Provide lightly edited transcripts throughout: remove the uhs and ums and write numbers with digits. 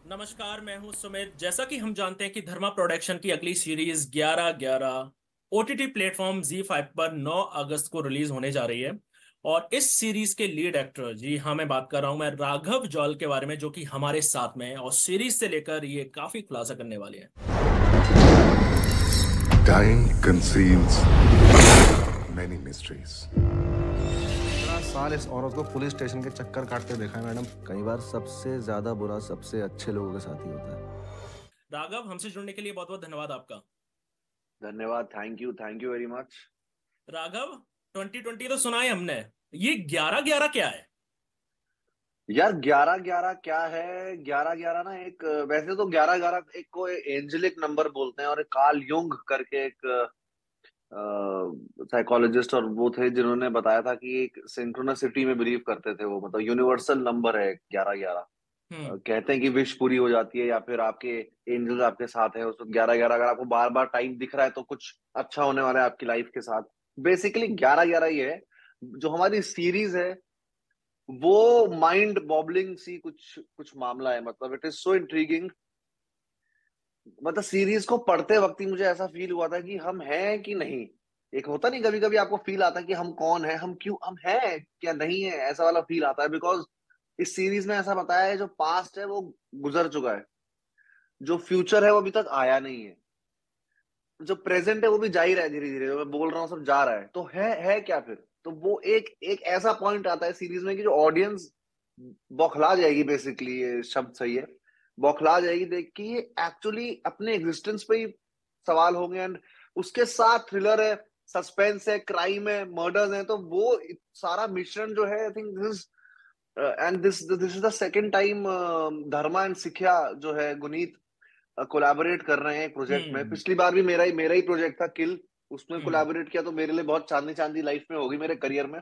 नमस्कार, मैं हूं सुमित। जैसा कि हम जानते हैं कि धर्मा प्रोडक्शन की अगली सीरीज 11/11 ओटीटी प्लेटफॉर्म Z5 पर 9 अगस्त को रिलीज होने जा रही है। और इस सीरीज के लीड एक्टर, जी हाँ, मैं बात कर रहा हूं मैं राघव जुआल के बारे में, जो कि हमारे साथ में है और सीरीज से लेकर ये काफी खुलासा करने वाले हैं। Time conceals many mysteries. 15 साल इस औरत को पुलिस स्टेशन के चक्कर काटते देखा है मैडम। कई बार सबसे ज्यादा बुरा सबसे अच्छे लोगों के साथ ही होता है। राघव, हमसे जुड़ने के लिए बहुत बहुत धन्यवाद आपका। धन्यवाद। Thank you very much. Raghav, 2020 तो सुना है हमने, ये 11/11 क्या है? यार 11/11 क्या है? 11/11 ना एक वैसे तो 11/11 एक को एंजेलिक नंबर बोलते हैं, और एक कार्ल युंग करके एक साइकोलॉजिस्ट और वो थे जिन्होंने बताया था कि एक सिंक्रोनिसिटी में बिलीव करते थे वो, मतलब यूनिवर्सल नंबर है 11/11। हम्म। कहते हैं कि विश पूरी हो जाती है, या फिर आपके एंजल्स आपके साथ है उस 11/11। अगर आपको बार बार टाइम दिख रहा है तो कुछ अच्छा होने वाला है आपकी लाइफ के साथ। बेसिकली 11/11 ये है। जो हमारी सीरीज है वो माइंड बॉबलिंग सी कुछ कुछ मामला है, मतलब इट इज सो इंट्रीगिंग। मतलब सीरीज को पढ़ते वक्त ही मुझे ऐसा फील हुआ था कि हम हैं कि नहीं। एक होता नहीं, कभी कभी आपको फील आता है कि हम कौन है, हम क्यों, हम हैं क्या नहीं है, ऐसा वाला फील आता है। बिकॉज इस सीरीज में ऐसा बताया है, जो पास्ट है वो गुजर चुका है, जो फ्यूचर है वो अभी तक आया नहीं है, जो प्रेजेंट है वो भी जा ही रहा है धीरे धीरे, जो मैं बोल रहा हूँ सब जा रहा है, तो है क्या फिर? तो वो एक एक ऐसा पॉइंट आता है सीरीज में कि जो ऑडियंस बौखला जाएगी, बेसिकली ये शब्द सही है, बौखला जाएगी देख के ये एक्चुअली अपने एग्जिस्टेंस पे ही सवाल होंगे। एंड उसके साथ थ्रिलर है, सस्पेंस है, क्राइम है, मर्डर्स है, तो वो सारा मिश्रण जो है, I think this and this is the second time Dharma and सिखिया जो है गुनीत कोलैबोरेट कर रहे हैं एक प्रोजेक्ट में। हम्म। पिछली बार भी मेरा ही प्रोजेक्ट था किल, उसमें हम्म। कोलैबोरेट किया, तो मेरे लिए बहुत चांदी चांदी लाइफ में होगी मेरे करियर में।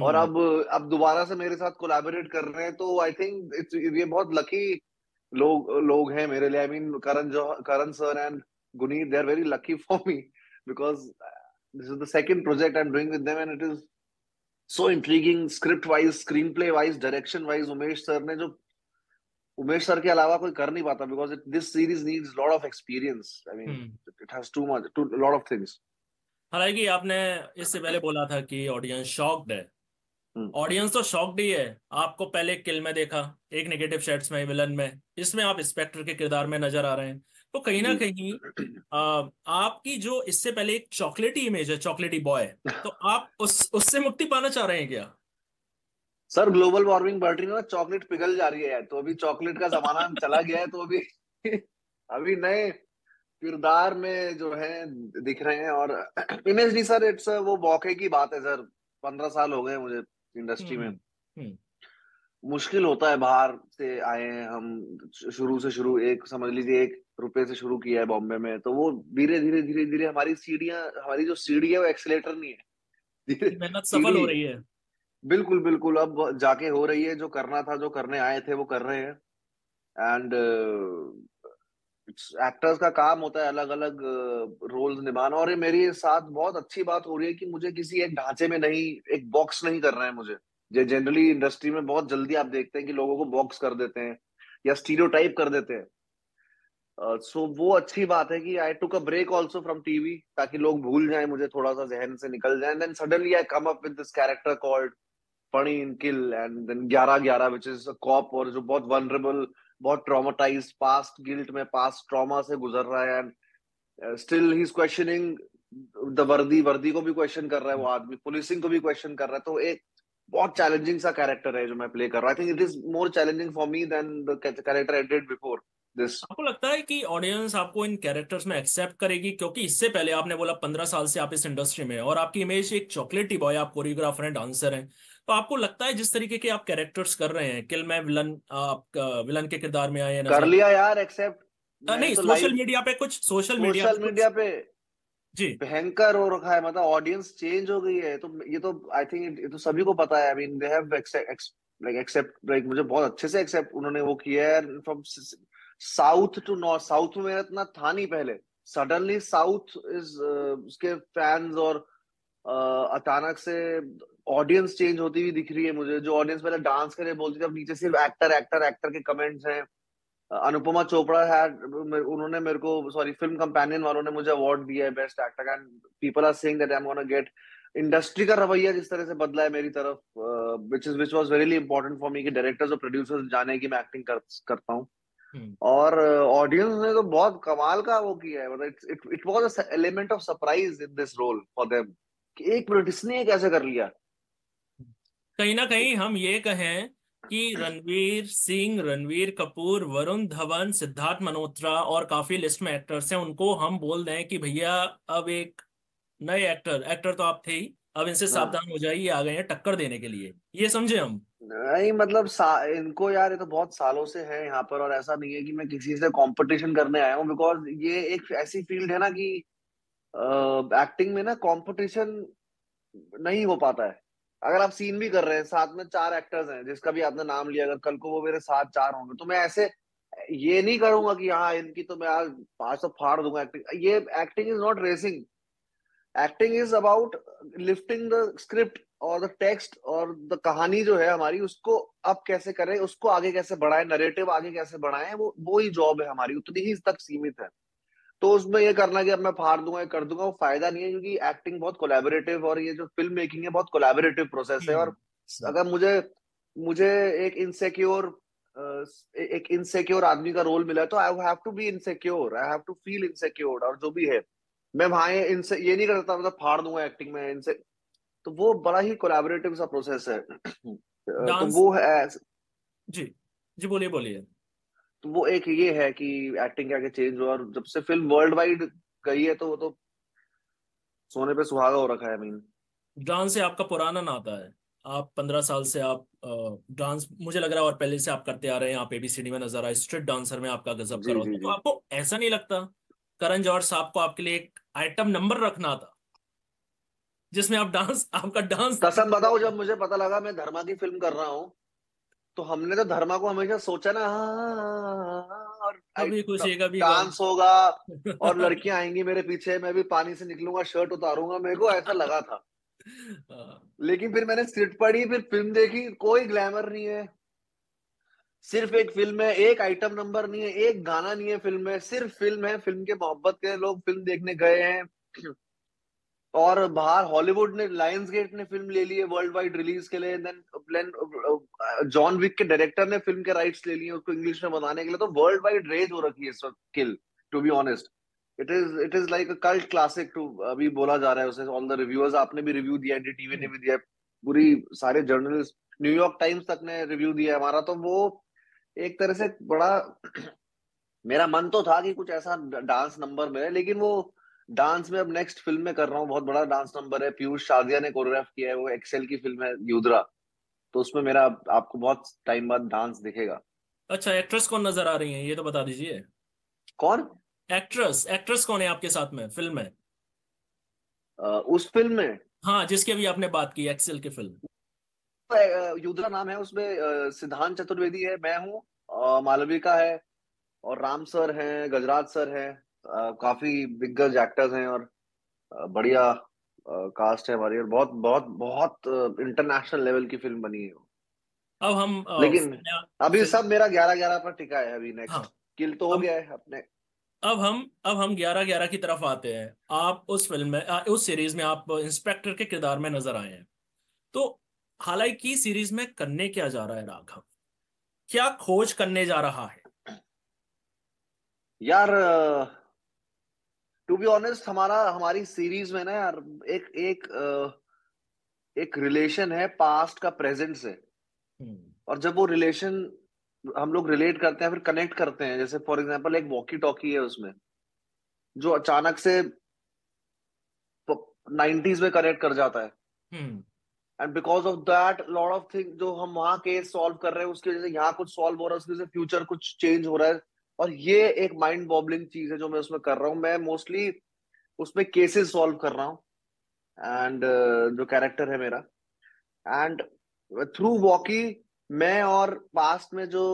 और हम्म। अब दोबारा से मेरे साथ कोलैबोरेट कर रहे हैं, तो आई थिंक इट्स ये बहुत लकी लोग लोग हैं मेरे लिए। I mean Karan sir and Guneet, they are very lucky for me, because this is the second project I am doing with them, and it is so intriguing. Script wise, screenplay wise, direction wise, Umesh sir के अलावा कोई कर नहीं पाता, because this series needs lot of experience. I mean hmm. It has too much, too lot of things. हालांकि आपने इससे पहले बोला था कि ऑडियंस शॉक्ड है। ऑडियंस तो शॉक्ड ही है। आपको पहले किल में देखा, एक नेगेटिव शेड्स में, विलन में, इसमें आप इंस्पेक्टर के किरदार में नजर आ रहे हैं। तो कहीं ना जी। कहीं आपकी जो इससे पहले एक चॉकलेटी इमेज है, चॉकलेटी बॉय, तो आप उससे मुक्ति पाना चाह रहे हैं क्या? सर ग्लोबल वार्मिंग बढ़ रही है ना, चॉकलेट पिघल जा रही है, तो अभी चॉकलेट का जमाना चला गया है, तो अभी अभी नए किरदार में जो है दिख रहे हैं। और इमेज नहीं सर, इट्स वो मौके की बात है सर। 15 साल हो गए मुझे इंडस्ट्री में। हम्म। हम्म। मुश्किल होता है, बाहर से आए हैं हम, शुरू से शुरू, एक समझ लीजिए 1 रुपए से शुरू किया है बॉम्बे में, तो वो धीरे धीरे धीरे धीरे हमारी जो सीढ़ी है वो एक्सीलेटर नहीं है, धीरे मेहनत सफल सीढ़ी। हो रही है। बिल्कुल बिल्कुल, अब जाके हो रही है, जो करना था, जो करने आए थे वो कर रहे हैं। एंड एक्टर्स का काम होता है अलग अलग रोल्स निभाना, और ये मेरे साथ बहुत अच्छी बात हो रही है कि मुझे किसी एक ढांचे में नहीं, एक बॉक्स नहीं कर रहे हैं मुझे। जनरली इंडस्ट्री में बहुत जल्दी आप देखते हैं कि लोगों को बॉक्स कर देते हैं या स्टीरियोटाइप कर देते हैं। सो वो अच्छी बात है कि I took a break also from TV, ताकि लोग भूल जाएं मुझे, थोड़ा सा जहन से निकल जाए। Then suddenly I come up with this character called funny in kill, and then 11/11 which is a cop, और जो बहुत वनरेबल, बहुत ट्रॉमाटाइज, पास्ट गिल्ट में, पास्ट ट्रॉमा से गुजर रहा है। And still he is questioning the वर्दी, वर्दी को भी क्वेश्चन कर रहा है वो आदमी, पुलिसिंग को भी क्वेश्चन कर रहा है। तो एक बहुत चैलेंजिंग सा कैरेक्टर है जो मैं प्ले कर रहा हूँ। I think it is more challenging for me than the character I did before this. आपको लगता है कि ऑडियंस आपको इन कैरेक्टर्स में एक्सेप्ट करेगी? क्योंकि इससे पहले आपने बोला 15 साल से आप इस इंडस्ट्री में हैं और आपकी इमेज एक चॉकलेटी बॉय, आप कोरियोग्राफर हैं, डांसर हैं। तो आपको लगता है जिस तरीके के आप कैरेक्टर्स कर रहे हैं, किल में विलन, आप विलन के किरदार में आए हैं कर नजर। लिया यार एक्सेप्ट। मैंने नहीं, तो सोशल लाइव, मीडिया पे कुछ, सोशल मीडिया पे सोशल कुछ। मीडिया पे जी। भयंकर हो रखा है, मतलब ऑडियंस चेंज हो गई है। तो ये तो आई थिंक ये तो सभी को पता है। I mean they have like accept, like मुझे बहुत अच्छे से एक्सेप्ट उन्होंने वो किया है। From south to north, south में मेरा इतना था नहीं पहले, सडनली साउथ इज उसके फैंस, और अचानक से ऑडियंस चेंज होती हुई दिख रही है मुझे। जो ऑडियंस पहले डांस के लिए बोलती थी, अब नीचे सिर्फ एक्टर एक्टर एक्टर के कमेंट्स हैं। अनुपमा चोपड़ा है, उन्होंने मेरे को, सॉरी, फिल्म कंपेनियन वालों ने मुझे अवार्ड दिया है best actor, and people are saying that I am gonna get. Industry का रवैया जिस तरह से बदला है मेरी तरफ, which was very important for me, कि डायरेक्टर्स और प्रोड्यूसर्स जाने की मैं एक्टिंग करता हूँ। हम्म। और ऑडियंस ने तो बहुत कमाल का वो किया है, मतलब it was a element of surprise in this role for them, कि एक मिनट इसने ये कैसे कर लिया। कहीं ना कहीं हम ये कहें कि रणवीर सिंह, रणवीर कपूर, वरुण धवन, सिद्धार्थ मल्होत्रा और काफी लिस्ट में एक्टर्स हैं, उनको हम बोल दें कि भैया अब एक नए एक्टर एक्टर तो आप थे ही, अब इनसे हाँ, सावधान हो जाइए, आ गए हैं टक्कर देने के लिए, ये समझे हम। नहीं मतलब इनको यार, ये तो बहुत सालों से है यहाँ पर, और ऐसा नहीं है कि मैं किसी से कंपटीशन करने आया हूँ, बिकॉज ये एक ऐसी फील्ड है ना कि एक्टिंग में ना कंपटीशन नहीं हो पाता है। अगर आप सीन भी कर रहे हैं, साथ में चार एक्टर्स हैं जिसका भी आपने नाम लिया, अगर कल को वो मेरे साथ चार होंगे, तो मैं ऐसे ये नहीं करूंगा कि हाँ इनकी तो मैं आज आज तो फाड़ दूंगा। एक्टिंग, ये acting is not racing. Acting is about lifting the script और द टेक्स्ट और द कहानी जो है हमारी, उसको अब कैसे करें, उसको आगे कैसे बढ़ाएं, नरेटिव आगे कैसे बढ़ाएं, वो ही जॉब है हमारी, उतनी ही तक सीमित है। तो उसमें ये करना कि अब मैं फाड़ दूंगा, ये कर दूंगा, वो फायदा नहीं है, क्योंकि एक्टिंग बहुत कोलैबोरेटिव, और ये जो फिल्म मेकिंग है बहुत कोलैबोरेटिव प्रोसेस है। हम्म। और अगर मुझे मुझे एक इनसिक्योर एक इनसिक्योर आदमी का रोल मिला है, तो I have to be insecure, I have to feel insecure, और जो भी है मैं वहां इनसे ये नहीं करता, मतलब फाड़ दूंगा एक्टिंग में इनसे। तो वो बड़ा ही कोलैबोरेटिव सा प्रोसेस है। तो डांस। वो है। जी। जी, बोलिए बोलिए। तो वो एक ये है कि एक्टिंग क्या क्या चेंज हुआ, और जब से फिल्म वर्ल्ड वाइड गई है तो वो तो सोने पे सुहागा हो रखा है, I mean। डांस से आपका पुराना नाता है, आप 15 साल से आप डांस मुझे लग रहा है, और पहले से आप करते आ रहे हैं, आप एबीसीडी में नजर आए, स्ट्रीट डांसर में आपका गजब जी करा जी होता, तो जी। आपको ऐसा नहीं लगता करण जौहर साहब को आपके लिए एक आइटम नंबर रखना था जिसमें आप डांस, आपका डांस। कसम बताओ, जब मुझे पता लगा मैं धर्मा की फिल्म कर रहा हूँ, तो हमने तो धर्मा को हमेशा सोचा ना, और कभी खुशी कभी गम। डांस होगा, और लड़कियां आएंगी मेरे पीछे, मैं भी पानी से निकलूंगा, शर्ट उतारूंगा, मेरे को ऐसा लगा था। हाँ। लेकिन फिर मैंने स्क्रिप्ट पढ़ी, फिर फिल्म देखी, कोई ग्लैमर नहीं है। सिर्फ एक फिल्म है, एक आइटम नंबर नहीं है, एक गाना नहीं है फिल्म में, सिर्फ फिल्म है, फिल्म के मोहब्बत के लोग फिल्म देखने गए हैं। और बाहर हॉलीवुड ने, लायंस गेट ने फिल्म ले ली है वर्ल्ड वाइड रिलीज के लिए, देन जॉन विक के डायरेक्टर ने फिल्म के राइट्स ले लिए उसको इंग्लिश में बनाने के लिए, तो वर्ल्ड वाइड रेज हो रखी है इस वक्त किल, to be honest. It is like a cult classic too, अभी बोला जा रहा है उसे, ऑल द रिव्यूअर्स, आपने भी रिव्यू दिया, एनडीटीवी ने भी दिया, पूरी सारे जर्नलिस्ट, न्यूयॉर्क टाइम्स तक ने रिव्यू दिया है हमारा, तो वो एक तरह से बड़ा मेरा मन तो था कि कुछ ऐसा डांस नंबर मिले, लेकिन वो डांस में अब नेक्स्ट फिल्म में कर रहा हूँ, बहुत बड़ा डांस नंबर है, पीयूष शादिया ने कोरियोग्राफ किया है, वो एक्सेल की फिल्म है युद्रा। तो उसमें मेरा आपको बहुत टाइम बाद डांस दिखेगा। अच्छा, एक्ट्रेस कौन नजर आ रही है, ये तो बता दीजिए। कौन? एक्ट्रेस एक्ट्रेस कौन है आपके साथ में फिल्म में? उस फिल्म में हाँ, जिसकी अभी आपने बात की, एक्सेल की फिल्म। युद्रा नाम है, उसमें सिद्धांत चतुर्वेदी है, मैं हूँ, मालविका है, और राम सर हैं, गजराज सर हैं, काफी दिग्गज एक्टर्स हैं, और बढ़िया कास्ट है हमारी, और बहुत बहुत बहुत इंटरनेशनल लेवल की फिल्म बनी है। अब हम लेकिन अभी फिल्म। सब मेरा 11-11 पर टिका है, अभी हाँ। नेक्स्ट किल तो हो अब गया है अपने। अब हम 11-11 की तरफ आते हैं। आप उस फिल्म में, उस सीरीज में आप इंस्पेक्टर के किरदार में नजर आए हैं। तो हालांकि सीरीज में करने क्या जा रहा है राघव, क्या खोज करने जा रहा है? यार टू बी ऑनेस्ट, हमारी सीरीज में ना यार, एक एक एक रिलेशन है पास्ट का प्रेजेंट से। हम्म। और जब वो रिलेशन हम लोग रिलेट करते हैं, फिर कनेक्ट करते हैं, जैसे फॉर एग्जांपल एक वॉकी टॉकी है उसमें, जो अचानक से 90s में कनेक्ट कर जाता है, hmm. And because of that lot of thing जो हम वहाँ केस सॉल्व कर रहे हैं, उसकी वजह से यहाँ कुछ सॉल्व हो रहा है, उसकी वजह से फ्यूचर कुछ चेंज हो रहा है। और ये एक माइंड बॉबलिंग चीज है जो मैं उसमें कर रहा हूँ, मैं मोस्टली उसमें केसेस सॉल्व कर रहा हूँ, एंड जो कैरेक्टर है मेरा, एंड थ्रू वॉकी मैं और पास्ट में जो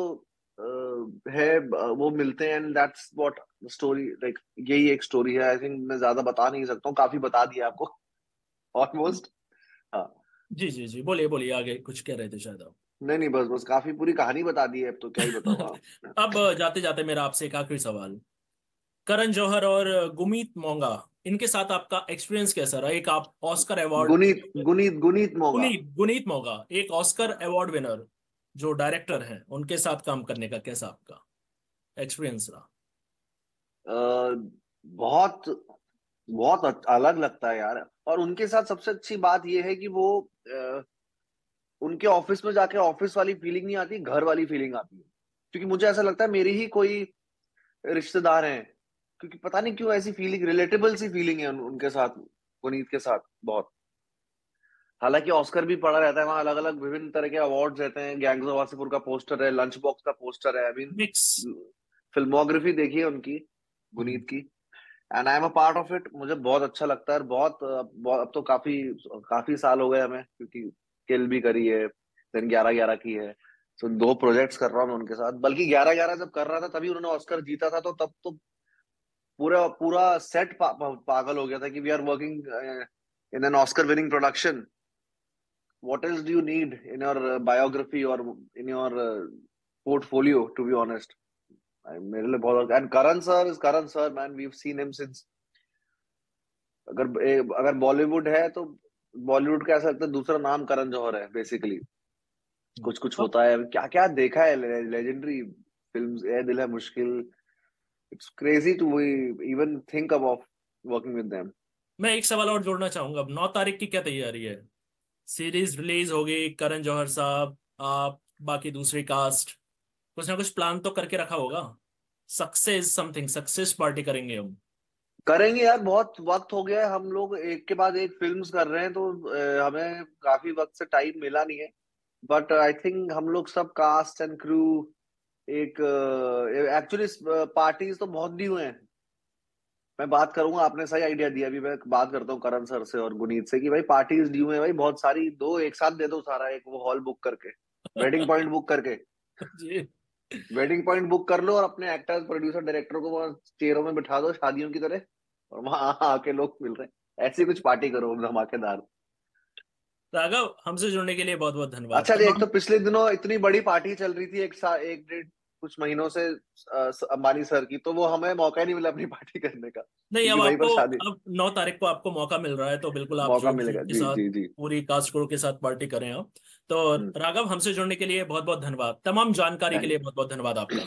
है वो मिलते हैं, and that's what story like, यही एक स्टोरी है। आई थिंक मैं ज्यादा बता नहीं सकता हूँ, काफी बता दिया आपको ऑलमोस्ट। हाँ। जी जी जी, बोलिए बोलिए, आगे कुछ कह रहे थे शायद आप। नहीं नहीं, बस बस काफी पूरी कहानी बता दी है, अब तो क्या ही बताऊं आप। अब जाते जाते मेरा आपसे एक आखिरी सवाल, करण जौहर और गुमीत मोंगा, इनके साथ आपका एक्सपीरियंस कैसा रहा? एक आप ऑस्कर अवार्ड, गुनीत गुनीत गुनीत मोगा। गुनीत गुनीत मोंगा एक ऑस्कर अवार्ड विनर जो डायरेक्टर हैं, उनके साथ काम करने का कैसा आपका एक्सपीरियंस रहा? बहुत बहुत अलग लगता है यार। और उनके साथ सबसे अच्छी बात यह है कि वो उनके ऑफिस में जाके ऑफिस वाली फीलिंग नहीं आती, घर वाली फीलिंग आती है। क्योंकि मुझे ऐसा लगता है मेरे ही कोई रिश्तेदार हैं, क्योंकि पता नहीं क्यों ऐसी फीलिंग, रिलेटेबल सी फीलिंग है उनके साथ, पुनीत के साथ बहुत। हालांकि ऑस्कर भी पड़ा रहता है वहां, अलग अलग विभिन्न तरह के अवार्ड्स रहते हैं, गैंग्स ऑफ वासेपुर का पोस्टर है, लंच बॉक्स का पोस्टर है, आई मीन मिक्स। फिल्मोग्राफी देखी है उनकी, गुनीत की। And I am a part of it. मुझे बहुत अच्छा लगता है, अब तो काफी काफी साल हो गए हमें, क्योंकि किल भी करी है, देन 11-11 की है। तो 2 प्रोजेक्ट्स कर रहा हूँ मैं उनके साथ। बल्कि 11-11 जब कर रहा था तभी उन्होंने ऑस्कर जीता था, तो तब तो पूरा पूरा सेट पागल हो गया था कि we are working in an Oscar winning production, what else do you need in your biography और in your portfolio, to be honest. मेरे लिए बहुत। And Karan sir man, we have seen him since, अगर बॉलीवुड है तो बॉलीवुड का ऐसा लगता है दूसरा नाम करण जौहर है बेसिकली। कुछ कुछ होता है, क्या क्या देखा है, legendary films, A Dil Hai Mushkil. It's crazy to even think about working with them. मैं एक सवाल और जोड़ना चाहूंगा, अब 9 तारीख की क्या तैयारी है? सीरीज रिलीज होगी, करण जौहर साहब, आप, बाकी दूसरी कास्ट, कुछ ना कुछ प्लान तो करके रखा होगा। सक्सेस समथिंग, सक्सेस पार्टी करेंगे हम। करेंगे यार, बहुत वक्त हो गया है, हम लोग एक के बाद एक फिल्म्स कर रहे हैं, तो हमें काफी वक्त से टाइम मिला नहीं है। बट आई थिंक हम लोग सब कास्ट एंड क्रू एक, एक्चुअली पार्टीज तो बहुत दी हुए हैं। मैं बात करूंगा, आपने सही आइडिया दिया, अभी मैं बात करता हूँ करण सर से और गुनीत से कि भाई पार्टीज ड्यू है भाई बहुत सारी, 2 एक साथ दे दो सारा, एक वो हॉल बुक करके, वेडिंग पॉइंट बुक करके, जी। वेडिंग पॉइंट बुक कर लो और अपने एक्टर्स प्रोड्यूसर डायरेक्टर को वहाँ चेयरों में बिठा दो शादियों की तरह, और वहां आके लोग मिल रहे हैं, ऐसी कुछ पार्टी करो धमाकेदार। राघव, हमसे जुड़ने के लिए बहुत बहुत धन्यवाद अच्छा जी, एक तमाम। तो पिछले दिनों इतनी बड़ी पार्टी चल रही थी, एक डेढ़ कुछ महीनों से अंबानी सर की, तो वो हमें मौका ही नहीं मिला अपनी पार्टी करने का, नहीं, क्योंकि अब वहीं आपको, पर शादी। अब 9 तारीख को आपको मौका मिल रहा है, तो बिल्कुल आप मौका जोर शोर मिलेगा, के जी साथ जी जी। पूरी कास्ट क्रू के साथ पार्टी करें आप। तो हम्म। राघव, हमसे जुड़ने के लिए बहुत बहुत धन्यवाद, तमाम जानकारी के लिए बहुत बहुत धन्यवाद आपका।